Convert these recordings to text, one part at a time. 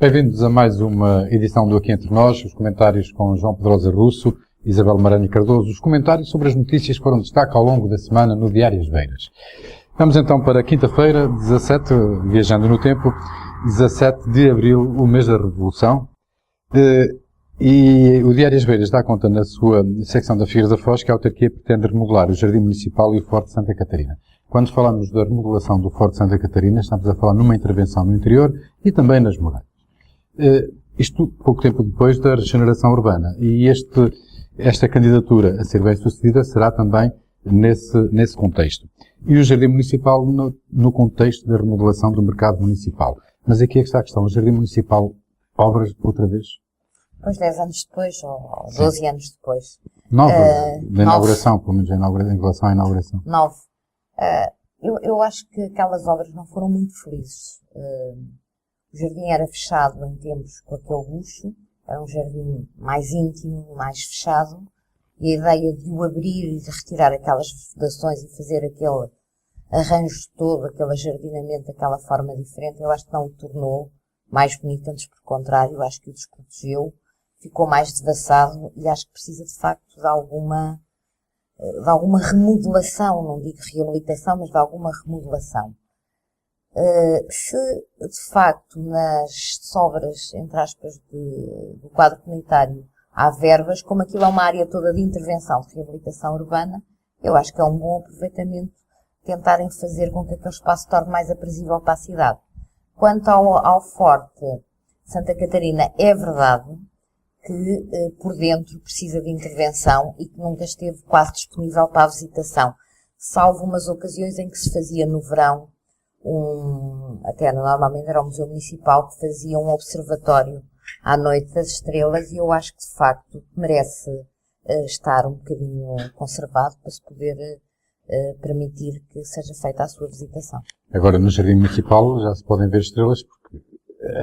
Bem-vindos a mais uma edição do Aqui Entre Nós, os comentários com João Pedrosa Russo, Isabel Maranhão Cardoso, os comentários sobre as notícias que foram destaque ao longo da semana no Diário As Beiras. Vamos então para quinta-feira, 17, viajando no tempo, 17 de abril, o mês da Revolução. E o Diário As Beiras dá conta na sua secção da Figueira da Foz que a autarquia pretende remodelar o Jardim Municipal e o Forte Santa Catarina. Quando falamos da remodelação do Forte Santa Catarina, estamos a falar numa intervenção no interior e também nas muralhas. Isto pouco tempo depois da regeneração urbana. E esta candidatura a ser bem sucedida será também nesse contexto. E o Jardim Municipal no contexto da remodelação do mercado municipal. Mas aqui é que está a questão. O Jardim Municipal, obras outra vez? Pois 10 anos depois, ou 12 anos depois. Nova, da inauguração, pelo menos em relação à inauguração. 9. Eu acho que aquelas obras não foram muito felizes. O jardim era fechado em tempos com aquele luxo, era um jardim mais íntimo, mais fechado, e a ideia de o abrir e de retirar aquelas vedações e fazer aquele arranjo todo, aquele ajardinamento daquela forma diferente, eu acho que não o tornou mais bonito, antes por contrário, eu acho que o desprotegeu, ficou mais devassado e acho que precisa de facto de alguma remodelação, não digo reabilitação, mas de alguma remodelação. Se de facto nas sobras, entre aspas, do quadro comunitário há verbas, como aquilo é uma área toda de intervenção, de reabilitação urbana, eu acho que é um bom aproveitamento tentarem fazer com que aquele espaço se torne mais aprazível para a cidade. Quanto ao Forte Santa Catarina, é verdade que por dentro precisa de intervenção e que nunca esteve quase disponível para a visitação, salvo umas ocasiões em que se fazia no verão, até normalmente era o Museu Municipal que fazia um observatório à noite das estrelas, e eu acho que de facto merece estar um bocadinho conservado para se poder permitir que seja feita a sua visitação. Agora no Jardim Municipal já se podem ver estrelas, porque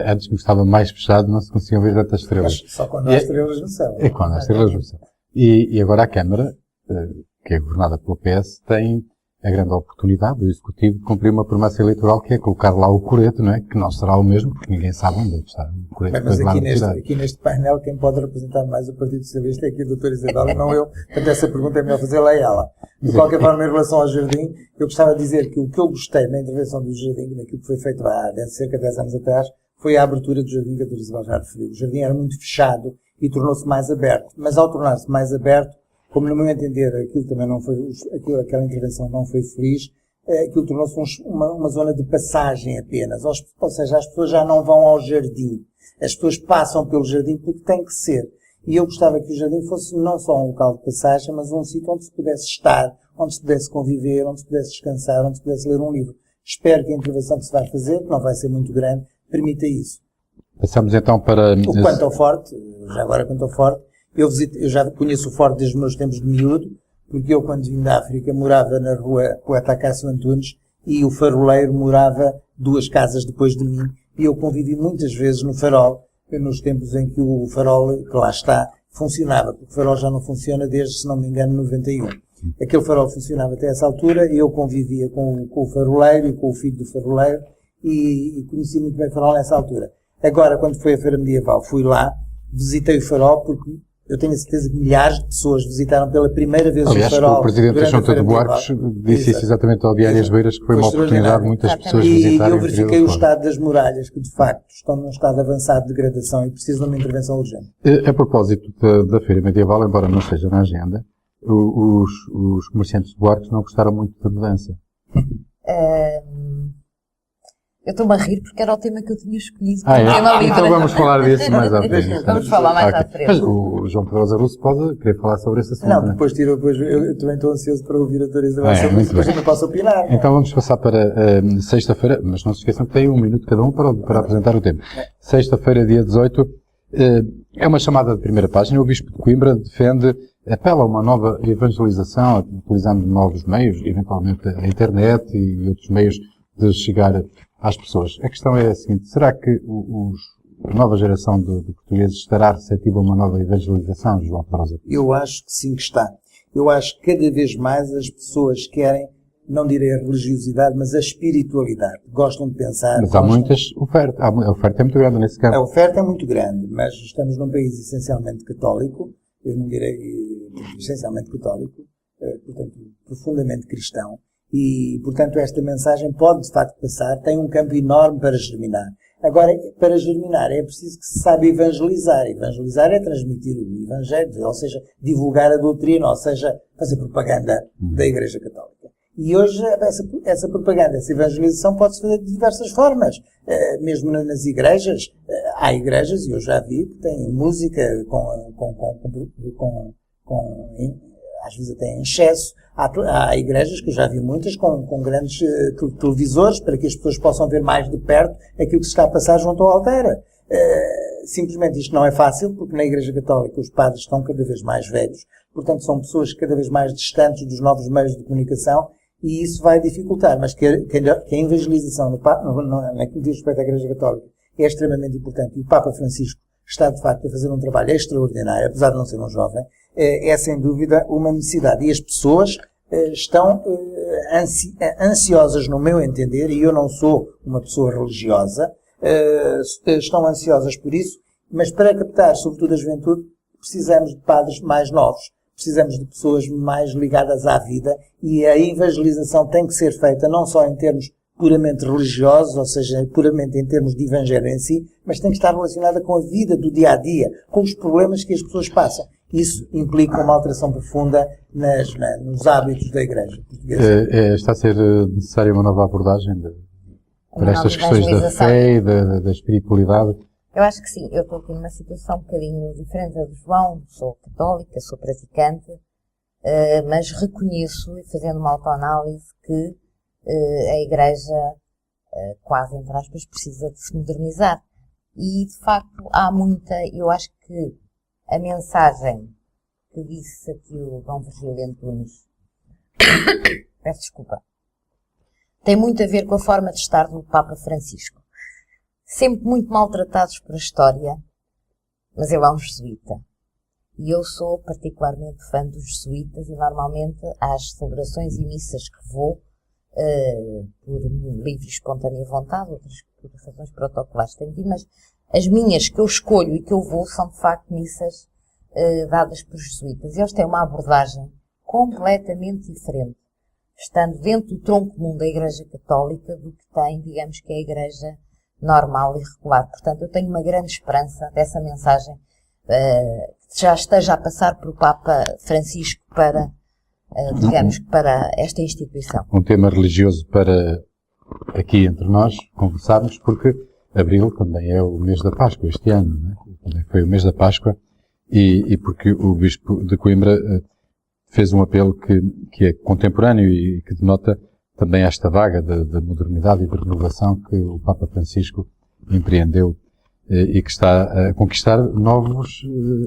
antes como estava mais fechado não se conseguiam ver tantas estrelas. Mas só quando há estrelas no céu. É quando há estrelas no céu. E agora a Câmara, que é governada pelo PS, tem a grande oportunidade do Executivo de cumprir uma promessa eleitoral, que é colocar lá o coreto, não é? Que não será o mesmo, porque ninguém sabe onde está o coreto. Mas aqui neste painel, quem pode representar mais o Partido Socialista é aqui a doutora Isabel, não eu. Portanto, essa pergunta é melhor fazê-la a ela. De qualquer forma, em relação ao jardim, eu gostava de dizer que o que eu gostei na intervenção do jardim, naquilo que foi feito há cerca de 10 anos atrás, foi a abertura do jardim que a doutora Isabel já referiu. O jardim era muito fechado e tornou-se mais aberto. Mas ao tornar-se mais aberto, como no meu entender aquilo também não foi, aquela intervenção não foi feliz, aquilo tornou-se uma zona de passagem apenas. Ou seja, as pessoas já não vão ao jardim. As pessoas passam pelo jardim porque tem que ser. E eu gostava que o jardim fosse não só um local de passagem, mas um sítio onde se pudesse estar, onde se pudesse conviver, onde se pudesse descansar, onde se pudesse ler um livro. Espero que a intervenção que se vai fazer, que não vai ser muito grande, permita isso. Passamos então para... Quanto ao Forte, já agora quanto ao Forte, eu já conheço o Forte desde os meus tempos de miúdo, porque eu, quando vim da África, morava na rua Poeta Acácio Antunes e o faroleiro morava 2 casas depois de mim, e eu convivi muitas vezes no farol, nos tempos em que o farol, que lá está, funcionava, porque o farol já não funciona desde, se não me engano, 91. Aquele farol funcionava até essa altura, e eu convivia com o faroleiro e com o filho do faroleiro, e conheci muito bem o farol nessa altura. Agora, quando foi a Feira Medieval, fui lá, visitei o farol, porque eu tenho a certeza que milhares de pessoas visitaram pela primeira vez o farol. O Presidente da Junta de Buarques disse isso exatamente ao Diário As Beiras, que foi uma oportunidade de muitas pessoas visitarem. E eu verifiquei o estado das muralhas, que de facto estão num estado avançado de degradação e precisam de uma intervenção urgente. A propósito da Feira Medieval, embora não esteja na agenda, os comerciantes de Buarques não gostaram muito da mudança. Eu estou-me a rir porque era o tema que eu tinha escolhido. Então vamos falar disso mais à frente. Vamos falar mais à frente. Mas o João Pedrosa Russo pode querer falar sobre esse assunto. Não, depois eu também estou ansioso para ouvir a doutora Isabel sobre isso, depois também posso opinar. Então vamos passar para sexta-feira, mas não se esqueçam que tem 1 minuto cada um para apresentar o tema. Sexta-feira, dia 18, é uma chamada de primeira página. O Bispo de Coimbra apela a uma nova evangelização, utilizando novos meios, eventualmente a internet e outros meios de chegar às pessoas. A questão é a seguinte: será que a nova geração de portugueses estará receptiva a uma nova evangelização, João Pedrosa? Eu acho que sim que está. Eu acho que cada vez mais as pessoas querem não direi a religiosidade, mas a espiritualidade. Gostam de pensar. Mas há muitas ofertas. A oferta é muito grande nesse caso. A oferta é muito grande, mas estamos num país essencialmente católico, eu não direi essencialmente católico, portanto, profundamente cristão, e, portanto, esta mensagem pode, de facto, passar, tem um campo enorme para germinar. Agora, para germinar, é preciso que se saiba evangelizar. Evangelizar é transmitir o Evangelho, ou seja, divulgar a doutrina, ou seja, fazer propaganda da Igreja Católica. E hoje, essa propaganda, essa evangelização pode-se fazer de diversas formas. Mesmo nas igrejas, há igrejas, e eu já vi, que têm música às vezes até em excesso. Há igrejas, que eu já vi muitas, com grandes televisores, para que as pessoas possam ver mais de perto aquilo que se está a passar junto ao altar. Simplesmente isto não é fácil, porque na Igreja Católica os padres estão cada vez mais velhos, portanto são pessoas cada vez mais distantes dos novos meios de comunicação, e isso vai dificultar. Mas que a evangelização naquilo que diz respeito à Igreja Católica é extremamente importante, e o Papa Francisco está de facto a fazer um trabalho extraordinário, apesar de não ser um jovem, é sem dúvida uma necessidade. E as pessoas estão ansiosas, no meu entender, e eu não sou uma pessoa religiosa, estão ansiosas por isso, mas para captar, sobretudo a juventude, precisamos de padres mais novos, precisamos de pessoas mais ligadas à vida, e a evangelização tem que ser feita não só em termos puramente religiosos, ou seja, puramente em termos de evangelho em si, mas tem que estar relacionada com a vida do dia-a-dia, com os problemas que as pessoas passam. Isso implica uma alteração profunda nos hábitos da Igreja portuguesa. Está a ser necessária uma nova abordagem para estas questões da fé e da espiritualidade? Eu acho que sim. Eu estou aqui numa situação um bocadinho diferente da do João. Sou católica, sou praticante, mas reconheço, e fazendo uma autoanálise, que a Igreja, quase entre aspas, precisa de se modernizar. E, de facto, há muita... Eu acho que a mensagem que disse aqui o Dom Virgílio Antunes, peço desculpa, tem muito a ver com a forma de estar do Papa Francisco. Sempre muito maltratados por a história, mas ele é um jesuíta. E eu sou particularmente fã dos jesuítas, e normalmente às celebrações e missas que vou, por livre e espontânea vontade, outras por razões protocolares tenho de ir, mas as minhas que eu escolho e que eu vou são de facto missas dadas por jesuítas. Eles têm uma abordagem completamente diferente, estando dentro do tronco comum da Igreja Católica, do que tem, digamos, que é a Igreja normal e regular. Portanto, eu tenho uma grande esperança dessa mensagem que já esteja a passar por o Papa Francisco para, digamos, para esta instituição. Um tema religioso para aqui entre nós conversarmos, porque Abril também é o mês da Páscoa este ano, não é? Também foi o mês da Páscoa, e porque o Bispo de Coimbra fez um apelo que é contemporâneo e que denota também esta vaga de modernidade e de renovação que o Papa Francisco empreendeu e que está a conquistar novos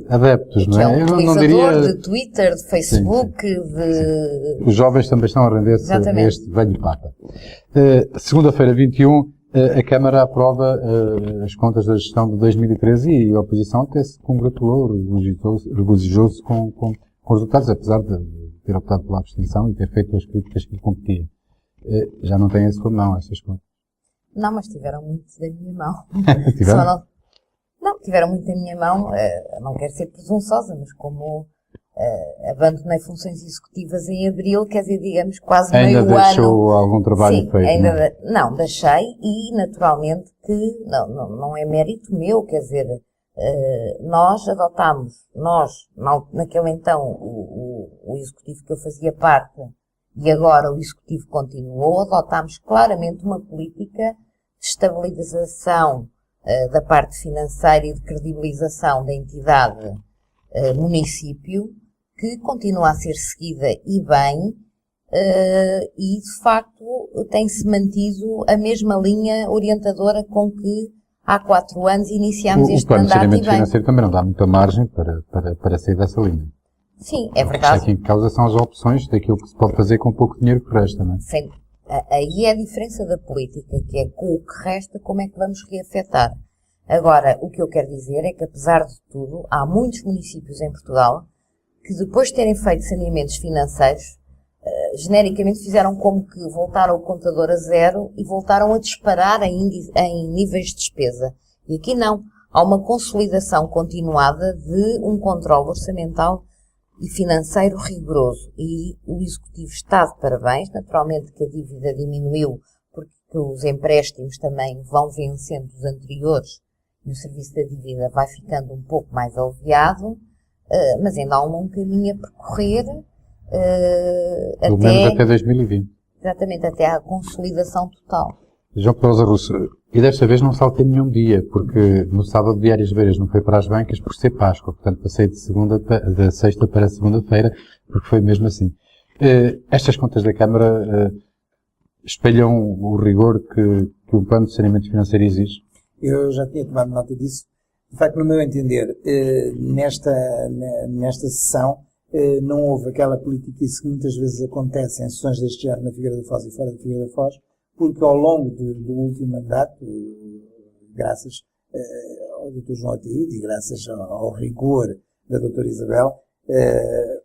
adeptos, não é? É um utilizador de Twitter, de Facebook, sim. Os jovens também estão a render-se a este velho Papa. Segunda-feira, 21, a Câmara aprova as contas da gestão de 2013 e a oposição até se congratulou, regozijou-se com os resultados, apesar de ter optado pela abstenção e ter feito as críticas que lhe competia. Já não tem em sua mão essas contas? Não, mas tiveram muito da minha mão. Tiveram? Não, tiveram muito da minha mão. Não quero ser presunçosa, mas como abandonei funções executivas em abril, quer dizer, digamos, quase meio ano. Ainda deixou algum trabalho sim, feito? Ainda não, deixei, e naturalmente que não é mérito meu, quer dizer, nós adotámos, naquele então, o executivo que eu fazia parte, e agora o executivo continuou, adotámos claramente uma política de estabilização da parte financeira e de credibilização da entidade município, que continua a ser seguida e bem, e de facto tem-se mantido a mesma linha orientadora com que há 4 anos iniciámos este mandato. O plano de saneamento financeiro também não dá muita margem para sair dessa linha. Sim, é verdade. Aqui em causa são as opções daquilo que se pode fazer com pouco dinheiro que resta, não é? Sim. Aí é a diferença da política, que é com o que resta, como é que vamos reafetar. Agora, o que eu quero dizer é que, apesar de tudo, há muitos municípios em Portugal que, depois de terem feito saneamentos financeiros, genericamente fizeram como que voltaram o contador a zero e voltaram a disparar em níveis de despesa. E aqui não. Há uma consolidação continuada de um controle orçamental e financeiro rigoroso. E o Executivo está de parabéns. Naturalmente que a dívida diminuiu porque os empréstimos também vão vencendo os anteriores e o serviço da dívida vai ficando um pouco mais aliviado, mas ainda há um longo caminho a percorrer. Pelo menos até 2020. Exatamente, até à consolidação total. João Pedro Russo, e desta vez não saltei nenhum dia, porque no sábado de Arias Beiras não foi para as bancas por ser Páscoa, portanto passei de sexta para segunda-feira, porque foi mesmo assim. Estas contas da Câmara espelham o rigor que um plano de saneamento financeiro exige? Eu já tinha tomado nota disso. De facto, no meu entender, nesta sessão, não houve aquela política que muitas vezes acontece em sessões deste ano na Figueira da Foz e fora da Figueira da Foz, porque ao longo do último mandato, graças ao Dr. João Ataíde e graças ao rigor da Dra. Isabel,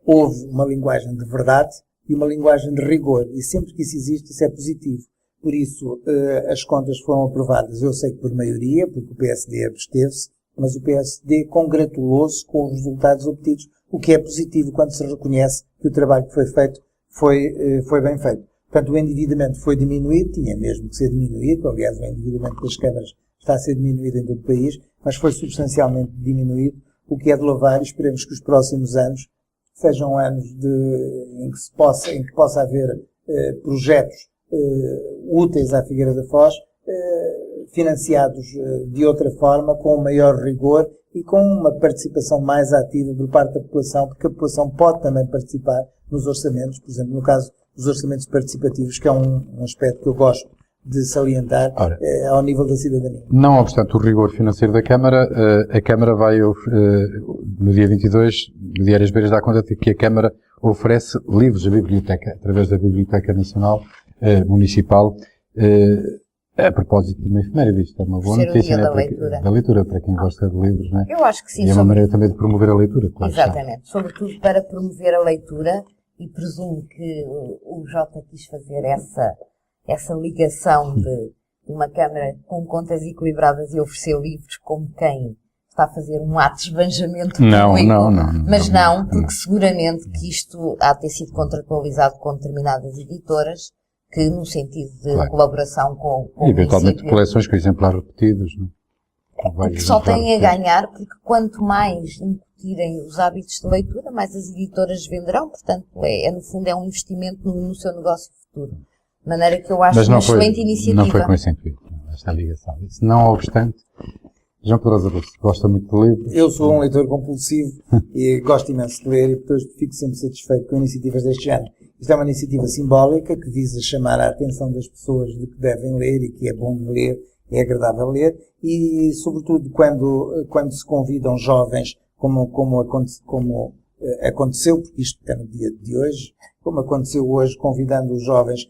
houve uma linguagem de verdade e uma linguagem de rigor. E sempre que isso existe, isso é positivo. Por isso, as contas foram aprovadas, eu sei que por maioria, porque o PSD absteve-se, mas o PSD congratulou-se com os resultados obtidos, o que é positivo quando se reconhece que o trabalho que foi feito foi bem feito. Portanto, o endividamento foi diminuído, tinha mesmo que ser diminuído, aliás, o endividamento das câmaras está a ser diminuído em todo o país, mas foi substancialmente diminuído, o que é de louvar, e esperemos que os próximos anos sejam anos em que possa haver projetos úteis à Figueira da Foz, financiados de outra forma, com maior rigor e com uma participação mais ativa por parte da população, porque a população pode também participar nos orçamentos, por exemplo, no caso dos orçamentos participativos, que é um aspecto que eu gosto de salientar ao nível da cidadania. Não obstante o rigor financeiro da Câmara, a Câmara vai, no dia 22, no Diário das Beiras, dá conta de que a Câmara oferece livros à Biblioteca, através da Biblioteca Nacional Municipal, a propósito de uma efeméride. Isto é uma boa notícia, né? Da leitura, para quem gosta de livros, né? Eu acho que sim. E é uma maneira também de promover a leitura, claro. Exatamente. Sobretudo para promover a leitura, e presumo que o Jota quis fazer essa ligação de uma Câmara com contas equilibradas e oferecer livros como quem está a fazer um ato de esbanjamento público. Não. Mas não, porque seguramente que isto há de ter sido contratualizado com determinadas editoras, que no sentido de colaboração com o eventualmente coleções com exemplares repetidos, não? Que só têm a ganhar, porque quanto mais incutirem os hábitos de leitura, mais as editoras venderão, portanto, no fundo é um investimento no seu negócio futuro. De maneira que eu acho uma excelente iniciativa. Não foi com esse intuito, esta ligação. Isso não obstante, João Pedro Russo gosta muito de livros. Eu sou um leitor compulsivo e gosto imenso de ler, e portanto fico sempre satisfeito com iniciativas deste ano. Isto é uma iniciativa simbólica que visa chamar a atenção das pessoas de que devem ler e que é bom ler, é agradável ler, e sobretudo quando se convidam jovens, como aconteceu, porque isto é no dia de hoje, como aconteceu hoje, convidando os jovens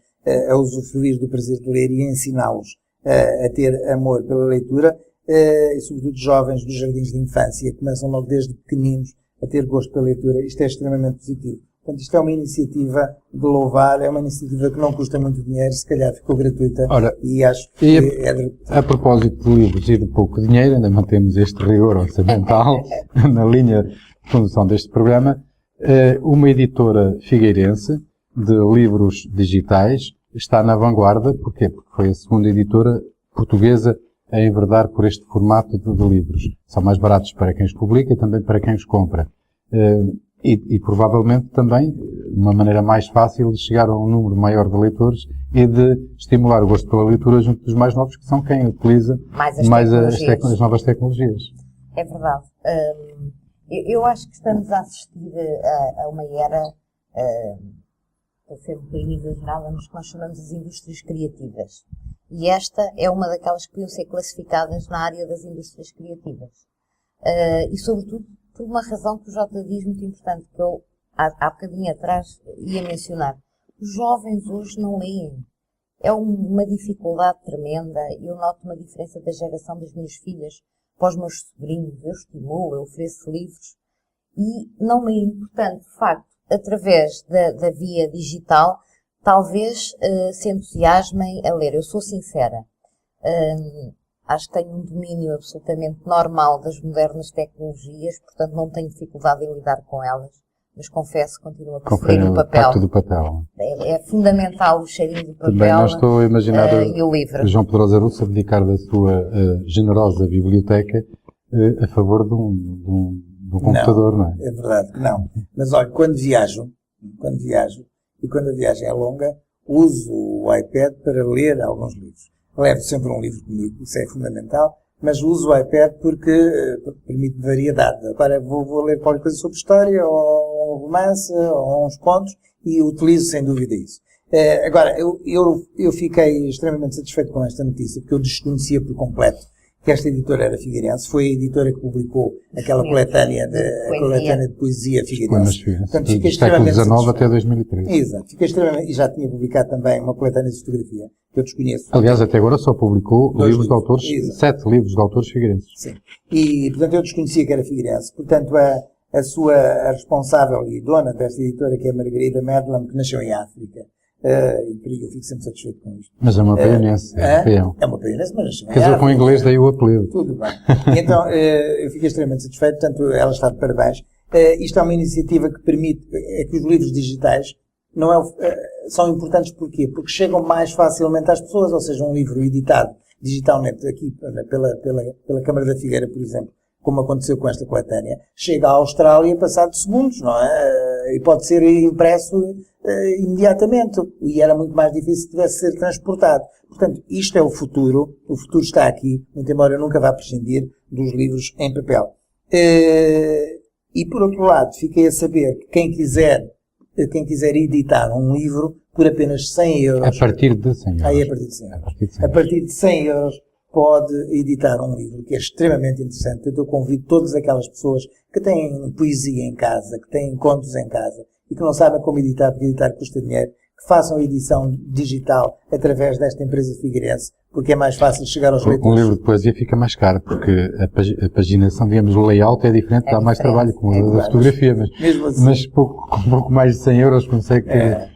a usufruir do prazer de ler e a ensiná-los a ter amor pela leitura, e sobretudo jovens dos jardins de infância, que começam logo desde pequeninos a ter gosto pela leitura. Isto é extremamente positivo. Portanto, isto é uma iniciativa de louvar, é uma iniciativa que não custa muito dinheiro, se calhar ficou gratuita. Ora, e acho que a propósito de livros e de pouco dinheiro, ainda mantemos este rigor orçamental na linha de condução deste programa, uma editora figueirense de livros digitais está na vanguarda. Porquê? Porque foi a segunda editora portuguesa a enverdar por este formato de livros. São mais baratos para quem os publica e também para quem os compra. E provavelmente também uma maneira mais fácil de chegar a um número maior de leitores e de estimular o gosto pela leitura junto dos mais novos, que são quem utiliza mais as novas tecnologias. É verdade. Eu acho que estamos a assistir a uma era, a ser um bocadinho exagerada, nos que nós chamamos as indústrias criativas. E esta é uma daquelas que podiam ser classificadas na área das indústrias criativas. E sobretudo por uma razão que o Jota diz muito importante, que eu há bocadinho atrás ia mencionar. Os jovens hoje não leem. É uma dificuldade tremenda. Eu noto uma diferença da geração das minhas filhas para os meus sobrinhos. Eu estimulo, eu ofereço livros e não leem. Portanto, de facto, através da via digital, talvez se entusiasmem a ler. Eu sou sincera. Acho que tenho um domínio absolutamente normal das modernas tecnologias, portanto não tenho dificuldade em lidar com elas, mas confesso que continuo a preferir o papel. Tacto do papel. É fundamental o cheirinho do papel. Também não estou a imaginar e o livro. João Pedrosa Russo abdicar da sua generosa biblioteca a favor de um computador, não é? É verdade que não. Mas olha, quando viajo, e quando a viagem é longa, uso o iPad para ler alguns livros. Levo sempre um livro comigo, isso é fundamental, mas uso o iPad porque permite variedade. Agora vou ler qualquer coisa sobre história, ou um romance, ou uns contos, e utilizo sem dúvida isso. Agora, eu fiquei extremamente satisfeito com esta notícia, porque eu desconhecia por completo que esta editora era figueirense. Foi a editora que publicou aquela coletânea de poesia figueirense. Portanto, fiquei extremamente satisfeito. Até 2013. Exato. Fiquei extremamente, e já tinha publicado também uma coletânea de fotografia, que eu desconheço. Aliás, até agora só publicou livros de autores, 7 livros de autores figueirenses. Sim. E, portanto, eu desconhecia que era figueirense. Portanto, a responsável e dona desta editora, que é a Margarida Medlam, que nasceu em África, e por aí eu fico sempre satisfeito com isto. Mas é uma paianense, é uma paianense, mas nasceu em África. Casou com inglês, daí o apelido. Tudo bem. E então, eu fiquei extremamente satisfeito, portanto, ela está de parabéns. Isto é uma iniciativa que permite que os livros digitais são importantes porquê? Porque chegam mais facilmente às pessoas, ou seja, um livro editado digitalmente aqui pela Câmara da Figueira, por exemplo, como aconteceu com esta coletânea, chega à Austrália passado segundos, não é? E pode ser impresso imediatamente. E era muito mais difícil se tivesse de ser transportado. Portanto, isto é o futuro está aqui, muito embora eu nunca vá prescindir dos livros em papel. E por outro lado, fiquei a saber que quem quiser editar um livro por apenas 100 euros... A partir de 100 euros. Aí, a partir de 100 euros. A partir de 100 euros pode editar um livro, que é extremamente interessante. Eu convido todas aquelas pessoas que têm poesia em casa, que têm contos em casa, e que não sabem como editar, porque editar custa dinheiro, que façam a edição digital através desta empresa figueirense, porque é mais fácil chegar aos leitores. Um livro de poesia fica mais caro, porque a paginação, digamos, o layout é diferente, dá mais trabalho com a fotografia, mas com pouco mais de 100 euros consegue ter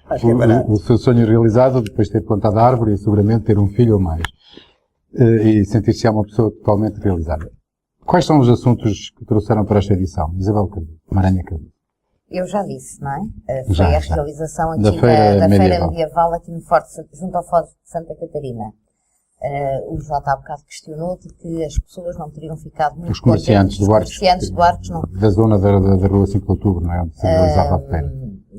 o seu sonho realizado, depois de ter plantado a árvore e seguramente ter um filho ou mais. E sentir-se uma pessoa totalmente realizada. Quais são os assuntos que trouxeram para esta edição? Isabel Maranha Cardoso. Eu já disse, não é? Foi a realização aqui da Feira Medieval aqui no junto ao Forte de Santa Catarina. O Jota há bocado questionou porque as pessoas não teriam ficado muito contentes. Os comerciantes do Arcos não. Da zona da Rua 5 de Outubro, não é? Onde se realizava a feira.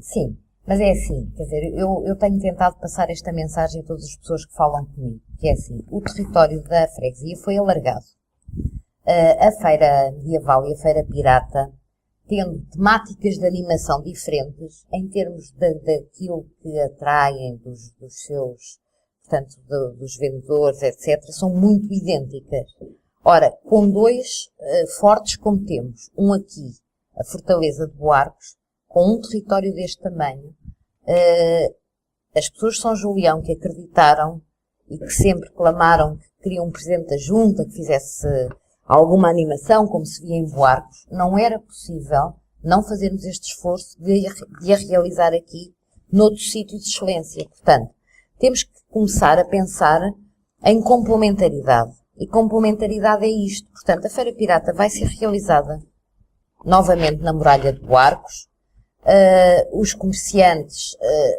Sim, mas é assim, quer dizer, eu tenho tentado passar esta mensagem a todas as pessoas que falam comigo, que é assim, o território da freguesia foi alargado. A Feira Medieval e a Feira Pirata, tendo temáticas de animação diferentes, em termos daquilo que atraem dos seus, portanto, dos vendedores, etc., são muito idênticas. Ora, com dois fortes como temos, um aqui, a Fortaleza de Buarcos, com um território deste tamanho, as pessoas de São Julião que acreditaram e que sempre clamaram que queriam um presidente da Junta, que fizesse alguma animação, como se via em Buarcos, não era possível não fazermos este esforço de a realizar aqui, noutro sítio de excelência. Portanto, temos que começar a pensar em complementaridade. E complementaridade é isto. Portanto, a Feira Pirata vai ser realizada novamente na Muralha de Buarcos. Os comerciantes,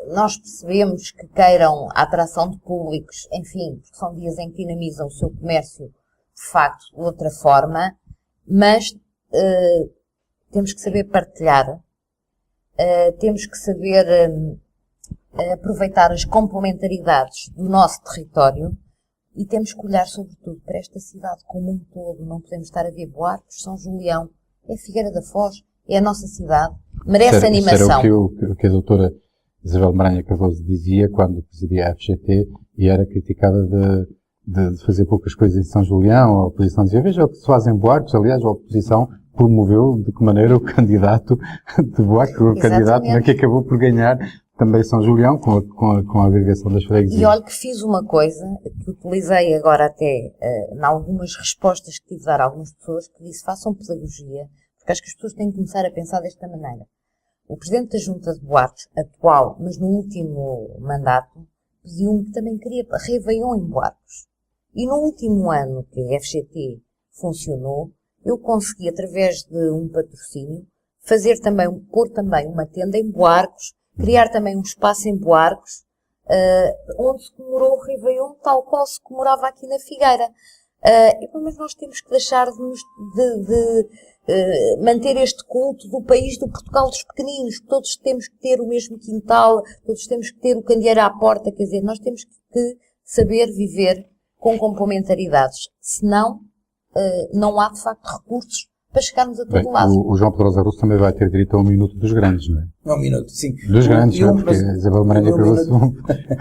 nós percebemos que queiram a atração de públicos, enfim, porque são dias em que dinamizam o seu comércio, de facto, de outra forma, mas temos que saber partilhar, temos que saber aproveitar as complementaridades do nosso território e temos que olhar, sobretudo, para esta cidade como um todo. Não podemos estar a ver Buarcos, São Julião, é Figueira da Foz, é a nossa cidade, merece animação. Era o que a doutora Isabel Maranha Cardoso dizia quando presidia a FGT e era criticada de fazer poucas coisas em São Julião. A oposição dizia, veja o que se faz em Buarcos. Aliás, a oposição promoveu de que maneira o candidato de Buarcos, o candidato que acabou por ganhar também São Julião, com a agregação das freguesias. E olha que fiz uma coisa, que utilizei agora até em algumas respostas que tive de dar a algumas pessoas, que disse, façam pedagogia, porque acho que as pessoas têm que começar a pensar desta maneira. O Presidente da Junta de Boates, atual, mas no último mandato, pediu-me que também queria Réveillon em Boates. E no último ano que a FGT funcionou, eu consegui, através de um patrocínio, pôr também uma tenda em Buarcos, criar também um espaço em Buarcos, onde se comemorou o Réveillon tal qual se comemorava aqui na Figueira. Mas nós temos que deixar de manter este culto do país do Portugal dos pequeninos. Todos temos que ter o mesmo quintal, todos temos que ter o candeeiro à porta, quer dizer, nós temos que saber viver com complementaridades. Senão, não há de facto recursos para chegarmos a todo lado. O João Pedrosa Russo também vai ter direito a 1 minuto dos grandes, não é? 1 minuto, sim. Dos grandes, não é? Porque a Isabel Maranhã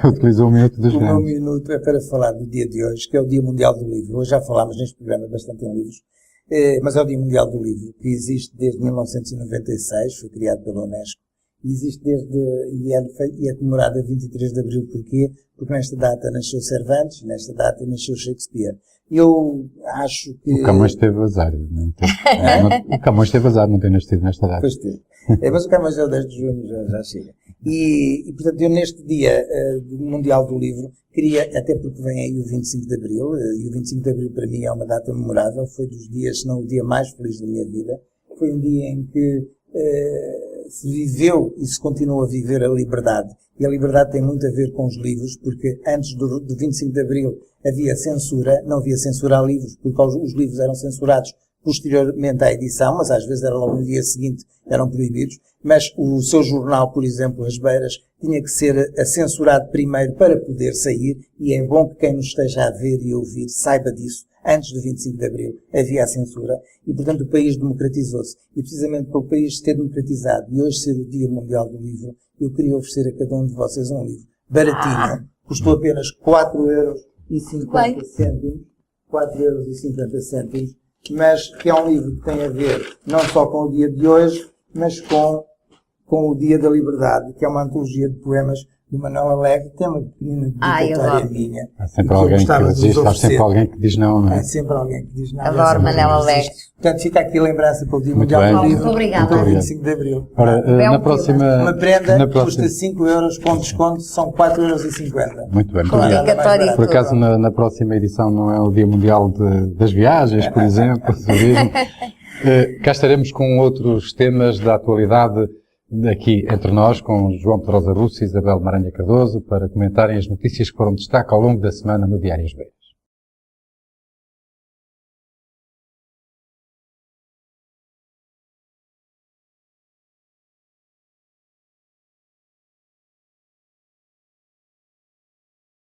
utilizou 1 minuto dos grandes. 1 minuto é para falar do dia de hoje, que é o Dia Mundial do Livro. Hoje já falámos neste programa bastante em livros, mas é o Dia Mundial do Livro, que existe desde 1996, foi criado pela Unesco, e existe e é comemorado a 23 de Abril. Porquê? Porque nesta data nasceu Cervantes, nesta data nasceu Shakespeare. Eu acho que... O Camões teve azar. O Camões teve azar, não tem nascido nesta data. Pois teve. Mas o Camões é o 10 de junho, já chega. E, portanto, eu neste dia Mundial do Livro, queria, até porque vem aí o 25 de Abril, e o 25 de Abril para mim é uma data memorável, foi dos dias, se não o dia mais feliz da minha vida. Foi um dia em que se viveu e se continua a viver a liberdade. E a liberdade tem muito a ver com os livros, porque antes do 25 de Abril havia censura, não havia censura a livros, porque os livros eram censurados posteriormente à edição, mas às vezes era logo no dia seguinte, eram proibidos. Mas o seu jornal, por exemplo, As Beiras, tinha que ser censurado primeiro para poder sair, e é bom que quem nos esteja a ver e ouvir saiba disso. Antes do 25 de Abril havia a censura e, portanto, o país democratizou-se. E precisamente pelo país ter democratizado e hoje ser o Dia Mundial do Livro, eu queria oferecer a cada um de vocês um livro baratinho. Custou apenas 4,50€. 4,50€. Mas que é um livro que tem a ver não só com o dia de hoje, mas com o Dia da Liberdade, que é uma antologia de poemas do Manuel Alegre, que tem uma pequenina dedicatória minha. Há sempre alguém que diz, há sempre alguém que diz não, não é? Há sempre alguém que diz não. Adoro Manuel Alegre. Portanto, fica aqui a lembrança pelo Dia Muito Mundial bem. do Livro. Muito obrigada. Então, 25 de Abril. Ora, na próxima... Uma prenda na custa próxima, 5€, com desconto são 4,50€. muito bem, muito Com obrigado. dedicatória. Por acaso, na próxima edição não é o Dia Mundial das Viagens, por exemplo, do turismo. Cá estaremos com outros temas da atualidade aqui entre nós, com João Pedrosa Russo e Isabel Maranhã Cardoso, para comentarem as notícias que foram destaque ao longo da semana no Diário B.